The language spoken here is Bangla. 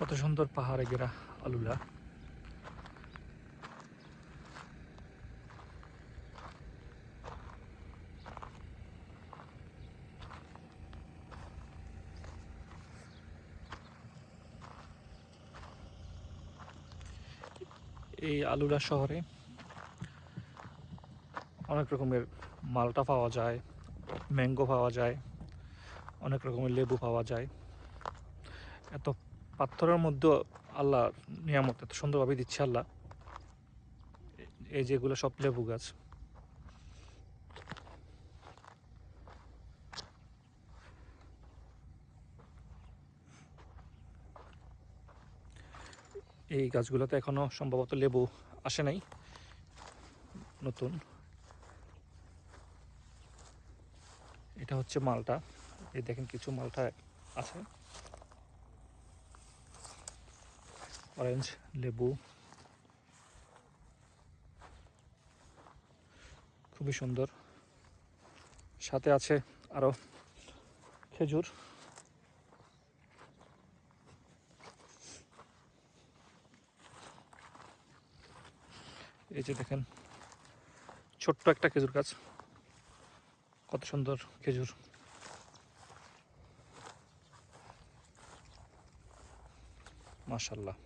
কত সুন্দর পাহাড়ে ঘেরা আলুলা। এই আলুলা শহরে অনেক রকমের মালটা পাওয়া যায়, ম্যাঙ্গো পাওয়া যায়, অনেক রকমের লেবু পাওয়া যায়। এত পাথরের মধ্যে আল্লাহ নিয়ামত এত সুন্দরভাবে দিচ্ছে আল্লাহ। এই যেগুলো সব লেবু গাছ। এই গাছগুলোতে এখনো সম্ভবত লেবু আসে নাই, নতুন। এটা হচ্ছে মালটা, এই দেখেন কিছু মালটা আছে, অরেঞ্জ, লেবু, খুবই সুন্দর। সাথে আছে আরো খেজুর। এই যে দেখেন ছোট্ট একটা খেজুর গাছ, কত সুন্দর খেজুর, মাশাআল্লাহ।